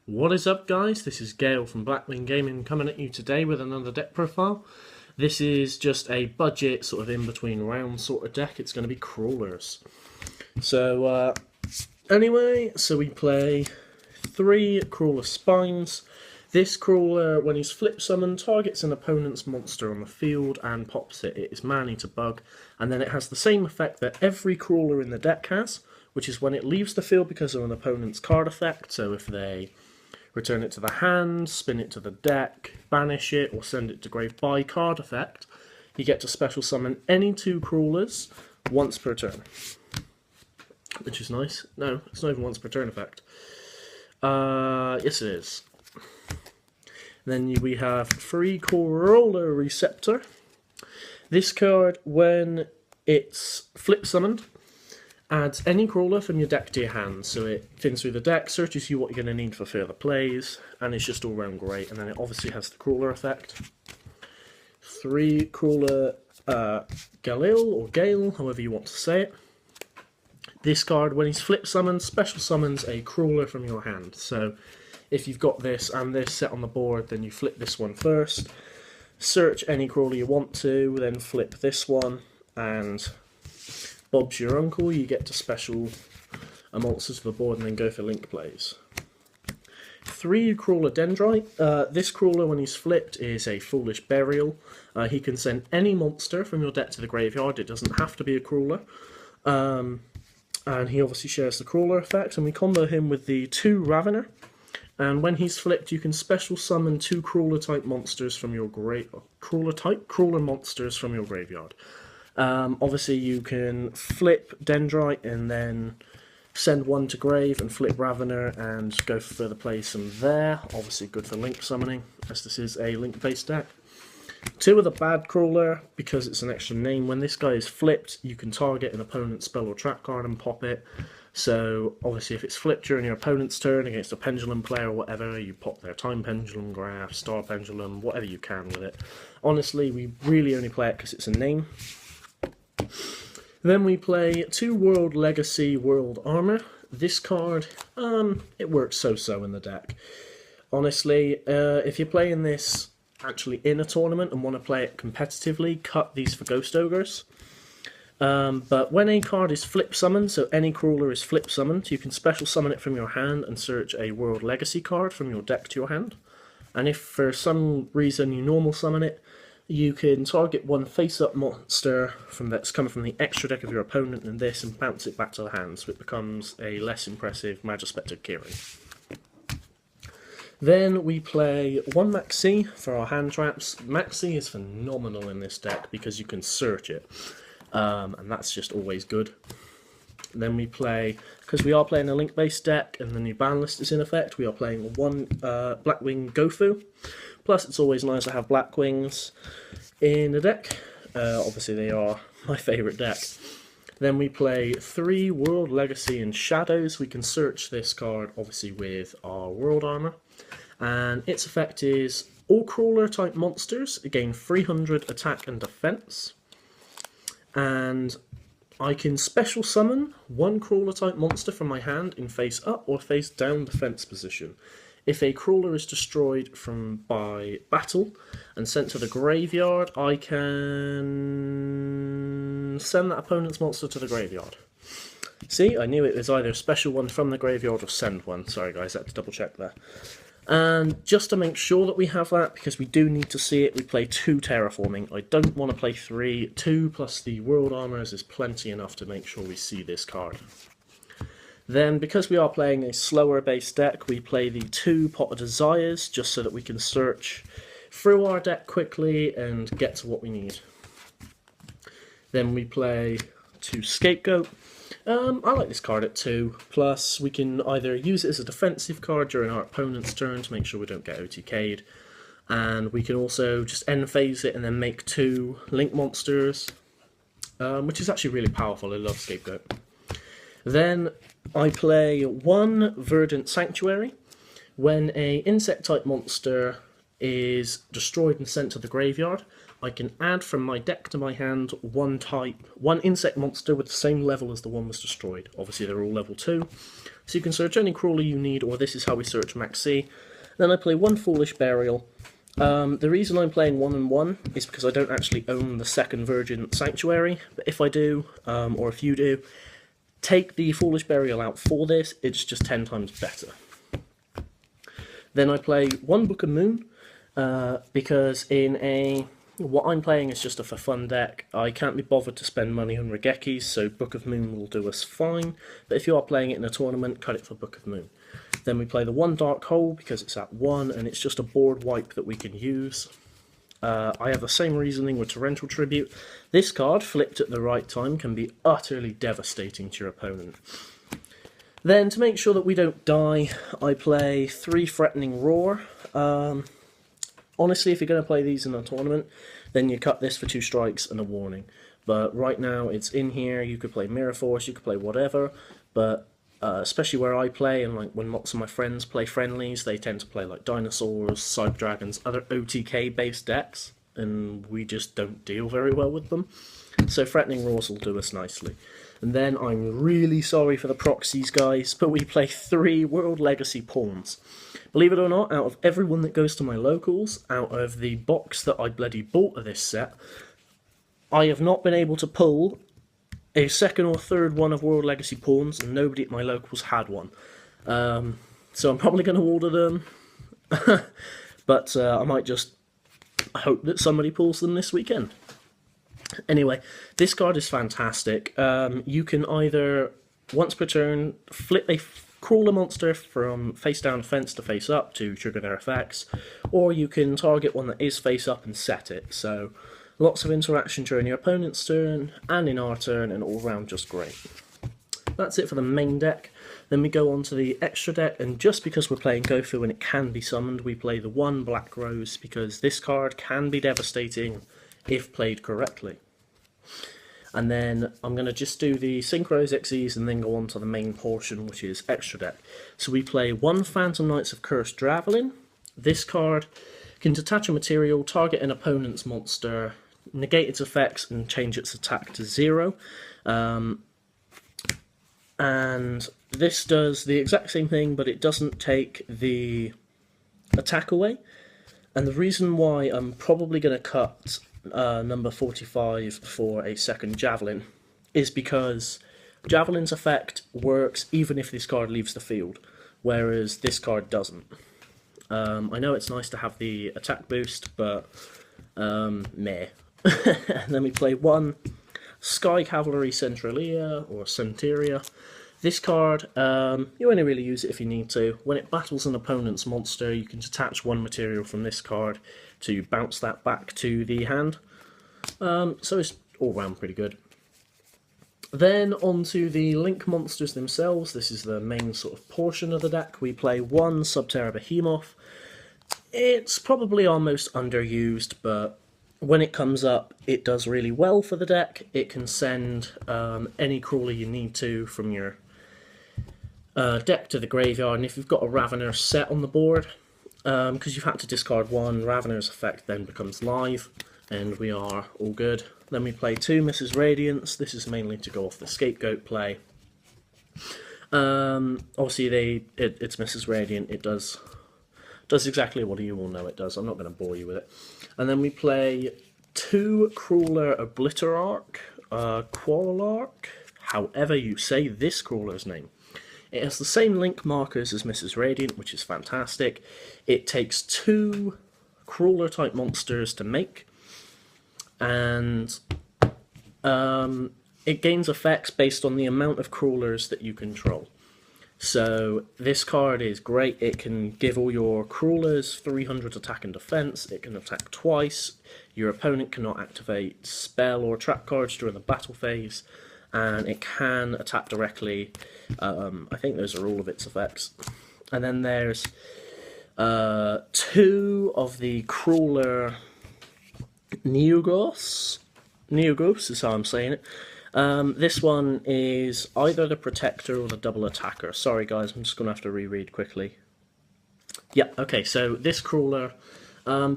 What is up, guys? This is Gale from Blackwing Gaming coming at you today with another deck profile. This is just a budget sort of in between round sort of deck. It's going to be crawlers. So we play 3 crawler spines. This crawler, when he's flip summoned, targets an opponent's monster on the field and pops it. It is mana to bug, and then it has the same effect that every crawler in the deck has, which is when it leaves the field because of an opponent's card effect. So if they return it to the hand, spin it to the deck, banish it, or send it to grave by card effect, you get to special summon any 2 crawlers once per turn. Which is nice. No, it's not even once per turn effect. Yes it is. Then we have 3 Krawler Receptor. This card, when it's flip summoned, adds any crawler from your deck to your hand. So it fins through the deck, searches you what you're going to need for further plays, and it's just all round great. And then it obviously has the crawler effect. 3 Crawler Galil, or Gale, however you want to say it. This card, when he's flip summoned, special summons a crawler from your hand. So if you've got this and this set on the board, then you flip this one first, search any crawler you want to, then flip this one, and Bob's your uncle. You get to special a monster to the board and then go for link plays. 3 Crawler Dendrite. This crawler, when he's flipped, is a Foolish Burial. He can send any monster from your deck to the graveyard. It doesn't have to be a crawler. And he obviously shares the crawler effect, and we combo him with the 2 Ravener. And when he's flipped, you can special summon 2 crawler monsters from your crawler monsters from your graveyard. Obviously, you can flip Dendrite and then send one to grave and flip Ravener and go for further plays from there. Obviously, good for link summoning, as this is a link-based deck. 2 of the bad crawler, because it's an extra name. When this guy is flipped, you can target an opponent's spell or trap card and pop it. So, obviously, if it's flipped during your opponent's turn against a pendulum player or whatever, you pop their time pendulum, graph, star pendulum, whatever you can with it. Honestly, we really only play it because it's a name. Then we play 2 World Legacy World Armor. This card, it works so-so in the deck. Honestly, if you're playing this actually in a tournament and want to play it competitively, cut these for Ghost Ogres. But when a card is flip summoned, so any crawler is flip summoned, you can special summon it from your hand and search a World Legacy card from your deck to your hand. And if for some reason you normal summon it, you can target one face-up monster that's coming from the extra deck of your opponent and this, and bounce it back to the hand, so it becomes a less impressive Magispector Kiri. Then we play 1 Maxi for our hand traps. Maxi is phenomenal in this deck because you can search it, and that's just always good. Then we play, because we are playing a link-based deck and the new ban list is in effect, we are playing 1 Blackwing Gofu. Plus, it's always nice to have Blackwings in the deck. Obviously, they are my favourite deck. Then we play 3 World Legacy and Shadows. We can search this card, obviously, with our World Armor. And its effect is all crawler-type monsters gain 300 attack and defense. And I can special summon 1 crawler-type monster from my hand in face-up or face-down defense position. If a crawler is destroyed by battle and sent to the graveyard, I can send that opponent's monster to the graveyard. See, I knew it was either a special one from the graveyard or send one. Sorry guys, I had to double check there. And just to make sure that we have that, because we do need to see it, we play 2 Terraforming. I don't want to play 3. 2 plus the World Armors is plenty enough to make sure we see this card. Then, because we are playing a slower base deck, we play the 2 Pot of Desires, just so that we can search through our deck quickly and get to what we need. Then we play 2 Scapegoat. I like this card at 2, plus we can either use it as a defensive card during our opponent's turn to make sure we don't get OTK'd, and we can also just end phase it and then make 2 Link monsters, which is actually really powerful. I love Scapegoat. Then I play 1 Verdant Sanctuary. When a insect-type monster is destroyed and sent to the graveyard, I can add from my deck to my hand one insect monster with the same level as the one was destroyed. Obviously they're all level 2, so you can search any crawler you need, or this is how we search Max C. Then I play one Foolish Burial. The reason I'm playing 1 and 1 is because I don't actually own the second Virgin Sanctuary, but if I do, or if you do, take the Foolish Burial out for this, it's just 10 times better. Then I play one Book of Moon, because what I'm playing is just a for fun deck. I can't be bothered to spend money on Regekis, so Book of Moon will do us fine, but if you are playing it in a tournament, cut it for Book of Moon. Then we play the one Dark Hole because it's at 1 and it's just a board wipe that we can use. I have the same reasoning with Torrential Tribute. This card, flipped at the right time, can be utterly devastating to your opponent. Then, to make sure that we don't die, I play 3 Threatening Roar. Honestly, if you're going to play these in a tournament, then you cut this for 2 strikes and a warning. But right now, it's in here. You could play Mirror Force, you could play whatever, but especially where I play, and like when lots of my friends play friendlies, they tend to play like Dinosaurs, Cyber Dragons, other OTK-based decks, and we just don't deal very well with them. So Threatening Roars will do us nicely. And then I'm really sorry for the proxies, guys, but we play 3 World Legacy Pawns. Believe it or not, out of everyone that goes to my locals, out of the box that I bloody bought of this set, I have not been able to pull a second or third one of World Legacy Pawns, and nobody at my locals had one. So I'm probably going to order them, but I might just hope that somebody pulls them this weekend. Anyway, this card is fantastic. You can either, once per turn, flip a crawler monster from face down fence to face up to trigger their effects, or you can target one that is face up and set it. So lots of interaction during your opponent's turn and in our turn, and all round just great. That's it for the main deck. Then we go on to the extra deck, and just because we're playing Gofu and it can be summoned, we play the 1 Black Rose, because this card can be devastating if played correctly. And then I'm going to just do the Synchros XEs and then go on to the main portion, which is extra deck. So we play 1 Phantom Knights of Cursed Javelin. This card can detach a material, target an opponent's monster, negate its effects, and change its attack to 0. And this does the exact same thing, but it doesn't take the attack away. And the reason why I'm probably going to cut number 45 for a second Javelin is because Javelin's effect works even if this card leaves the field, whereas this card doesn't. I know it's nice to have the attack boost, but meh. And then we play 1 Sky Cavalry Centralia, or Centuria. This card, you only really use it if you need to. When it battles an opponent's monster, you can detach 1 material from this card to bounce that back to the hand. So it's all round pretty good. Then on to the Link monsters themselves. This is the main sort of portion of the deck. We play 1 Subterra Behemoth. It's probably our most underused, but when it comes up, it does really well for the deck. It can send any crawler you need to from your deck to the graveyard, and if you've got a Ravener set on the board, because you've had to discard 1, Ravener's effect then becomes live, and we are all good. Then we play 2 Mrs. Radiance. This is mainly to go off the Scapegoat play. Obviously, it's Mrs. Radiant. It does exactly what you all know it does. I'm not going to bore you with it. And then we play 2 Crawler Obliterarch, Quarrelarch, however you say this crawler's name. It has the same link markers as Mrs. Radiant, which is fantastic. It takes 2 crawler-type monsters to make, and it gains effects based on the amount of crawlers that you control. So this card is great. It can give all your crawlers 300 attack and defense. It can attack twice. Your opponent cannot activate spell or trap cards during the battle phase, and it can attack directly. I think those are all of its effects. And then there's 2 of the crawler Yugioh. Yugioh is how I'm saying it. This one is either the Protector or the Double Attacker. Sorry guys, I'm just going to have to reread quickly. Yeah, okay, so this crawler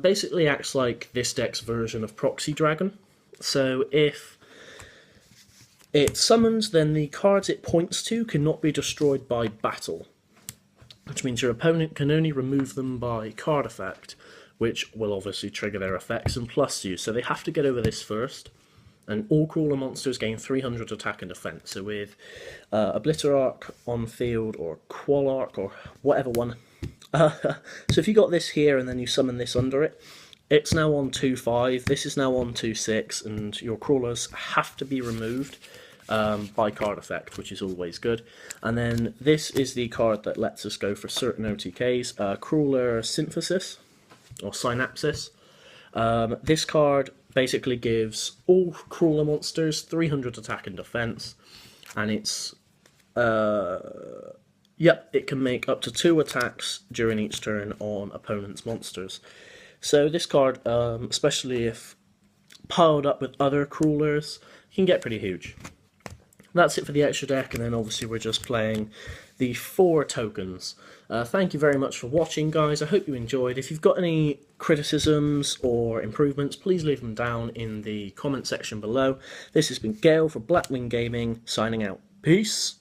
Basically acts like this deck's version of Proxy Dragon. So if it summons, then the cards it points to cannot be destroyed by battle, which means your opponent can only remove them by card effect, which will obviously trigger their effects and plus you. So they have to get over this first, and all crawler monsters gain 300 attack and defense. So with Obliterarch on field, or Krawler, or whatever one. So if you got this here and then you summon this under it, it's now on 2-5, this is now on 2-6, and your crawlers have to be removed by card effect, which is always good. And then this is the card that lets us go for certain OTKs, Crawler Synthesis, or Synapsis. This card basically gives all crawler monsters 300 attack and defense, and it's, it can make up to 2 attacks during each turn on opponent's monsters. So this card, especially if piled up with other crawlers, can get pretty huge. That's it for the extra deck, and then obviously we're just playing the 4 tokens. Thank you very much for watching, guys. I hope you enjoyed. If you've got any criticisms or improvements, please leave them down in the comment section below. This has been Gale for Blackwing Gaming, signing out. Peace!